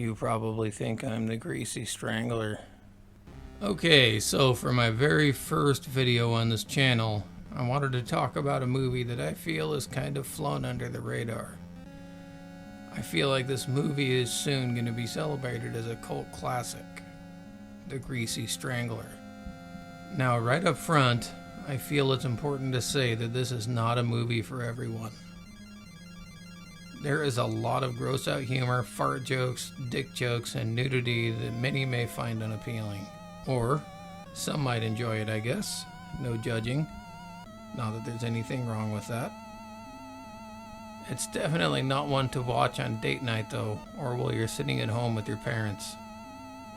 You probably think I'm the Greasy Strangler. Okay, so for my very first video on this channel, I wanted to talk about a movie that I feel is kind of flown under the radar. I feel like this movie is soon going to be celebrated as a cult classic, The Greasy Strangler. Now, right up front, I feel it's important to say that this is not a movie for everyone. There is a lot of gross out humor, fart jokes, dick jokes, and nudity that many may find unappealing. Or, some might enjoy it, I guess. No judging. Not that there's anything wrong with that. It's definitely not one to watch on date night though, or while you're sitting at home with your parents.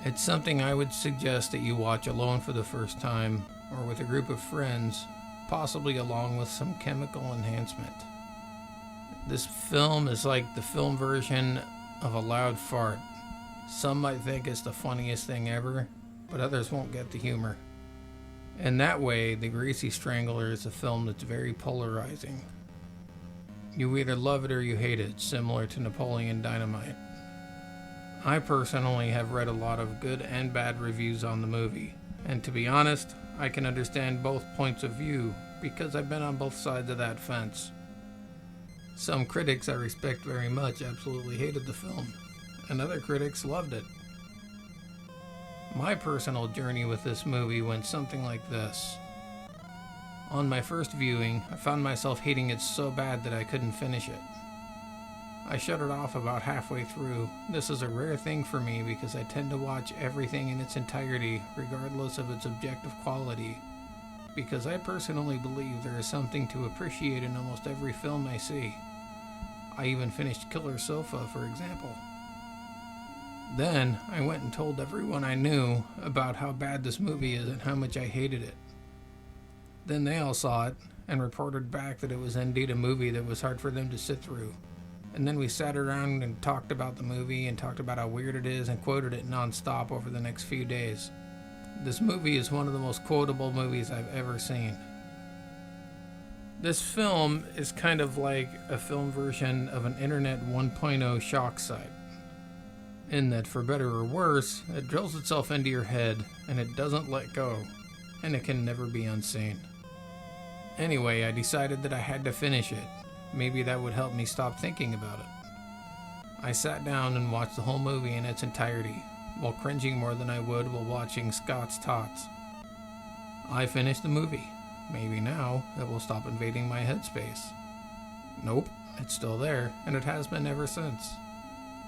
It's something I would suggest that you watch alone for the first time, or with a group of friends, possibly along with some chemical enhancement. This film is like the film version of a loud fart. Some might think it's the funniest thing ever, but others won't get the humor. In that way, The Greasy Strangler is a film that's very polarizing. You either love it or you hate it, similar to Napoleon Dynamite. I personally have read a lot of good and bad reviews on the movie, and to be honest, I can understand both points of view because I've been on both sides of that fence. Some critics I respect very much absolutely hated the film, and other critics loved it. My personal journey with this movie went something like this. On my first viewing, I found myself hating it so bad that I couldn't finish it. I shut it off about halfway through. This is a rare thing for me because I tend to watch everything in its entirety, regardless of its objective quality, because I personally believe there is something to appreciate in almost every film I see. I even finished Killer Sofa, for example. Then, I went and told everyone I knew about how bad this movie is and how much I hated it. Then they all saw it and reported back that it was indeed a movie that was hard for them to sit through. And then we sat around and talked about the movie and talked about how weird it is and quoted it non-stop over the next few days. This movie is one of the most quotable movies I've ever seen. This film is kind of like a film version of an Internet 1.0 shock site. In that, for better or worse, it drills itself into your head and it doesn't let go, and it can never be unseen. Anyway, I decided that I had to finish it. Maybe that would help me stop thinking about it. I sat down and watched the whole movie in its entirety, while cringing more than I would while watching Scott's Tots. I finished the movie. Maybe now it will stop invading my headspace. Nope, it's still there, and it has been ever since.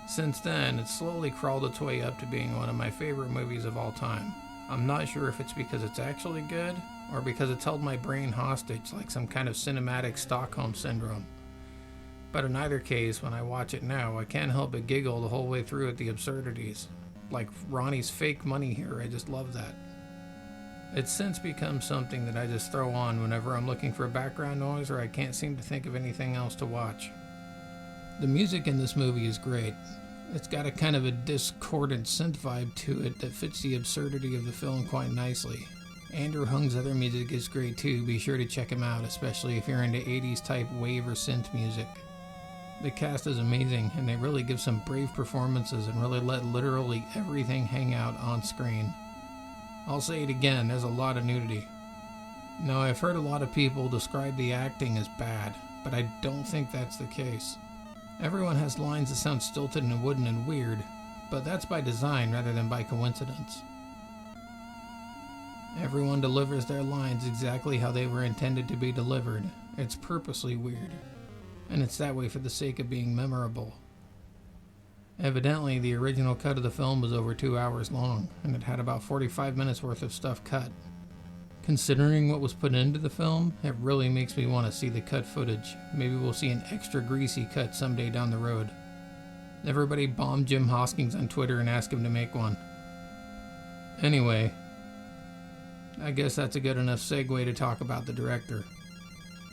Since then, it's slowly crawled its way up to being one of my favorite movies of all time. I'm not sure if it's because it's actually good, or because it's held my brain hostage like some kind of cinematic Stockholm syndrome. But in either case, when I watch it now, I can't help but giggle the whole way through at the absurdities. Like Ronnie's fake money here, I just love that. It's since become something that I just throw on whenever I'm looking for background noise or I can't seem to think of anything else to watch. The music in this movie is great. It's got a kind of a discordant synth vibe to it that fits the absurdity of the film quite nicely. Andrew Hung's other music is great too, be sure to check him out, especially if you're into 80s type wave or synth music. The cast is amazing, and they really give some brave performances and really let literally everything hang out on screen. I'll say it again, there's a lot of nudity. Now, I've heard a lot of people describe the acting as bad, but I don't think that's the case. Everyone has lines that sound stilted and wooden and weird, but that's by design rather than by coincidence. Everyone delivers their lines exactly how they were intended to be delivered. It's purposely weird, and it's that way for the sake of being memorable. Evidently, the original cut of the film was over 2 hours long, and it had about 45 minutes worth of stuff cut. Considering what was put into the film, it really makes me want to see the cut footage. Maybe we'll see an extra greasy cut someday down the road. Everybody bomb Jim Hosking on Twitter and ask him to make one. Anyway, I guess that's a good enough segue to talk about the director.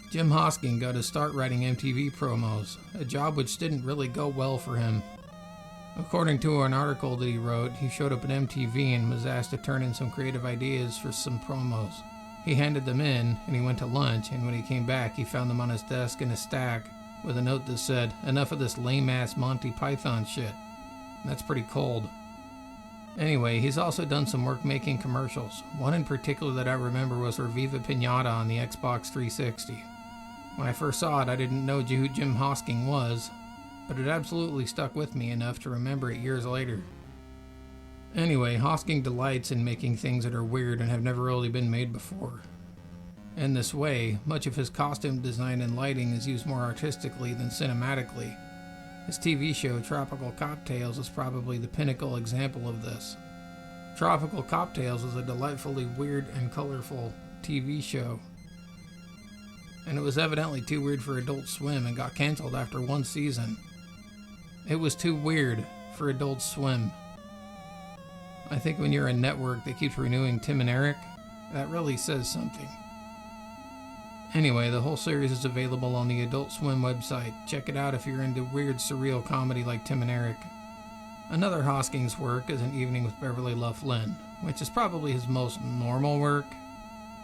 Jim Hosking got his start writing MTV promos, a job which didn't really go well for him. According to an article that he wrote, he showed up at MTV and was asked to turn in some creative ideas for some promos. He handed them in, and he went to lunch, and when he came back, he found them on his desk in a stack, with a note that said, "Enough of this lame-ass Monty Python shit." That's pretty cold. Anyway, he's also done some work making commercials. One in particular that I remember was for Viva Pinata on the Xbox 360. When I first saw it, I didn't know who Jim Hosking was, but it absolutely stuck with me enough to remember it years later. Anyway, Hosking delights in making things that are weird and have never really been made before. In this way, much of his costume design and lighting is used more artistically than cinematically. His TV show, Tropical Cocktails, is probably the pinnacle example of this. Tropical Cocktails is a delightfully weird and colorful TV show, and it was evidently too weird for Adult Swim and got canceled after one season. It was too weird for Adult Swim. I think when you're a network that keeps renewing Tim and Eric, that really says something. Anyway, the whole series is available on the Adult Swim website. Check it out if you're into weird, surreal comedy like Tim and Eric. Another Hosking's work is An Evening with Beverly Loughlin, which is probably his most normal work,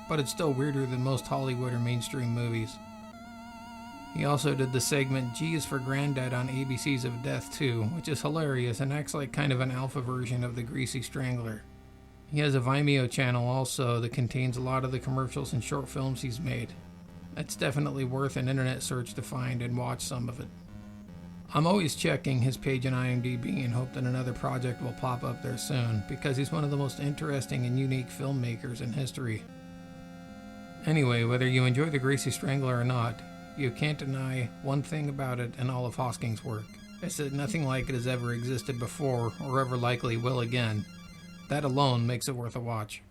but it's still weirder than most Hollywood or mainstream movies. He also did the segment G is for Granddad on ABC's of Death 2, which is hilarious and acts like kind of an alpha version of the Greasy Strangler. He has a Vimeo channel also that contains a lot of the commercials and short films he's made. It's definitely worth an internet search to find and watch some of it. I'm always checking his page on IMDb and hope that another project will pop up there soon, because he's one of the most interesting and unique filmmakers in history. Anyway, whether you enjoy the Greasy Strangler or not, you can't deny one thing about it and all of Hosking's work. It's that nothing like it has ever existed before or ever likely will again. That alone makes it worth a watch.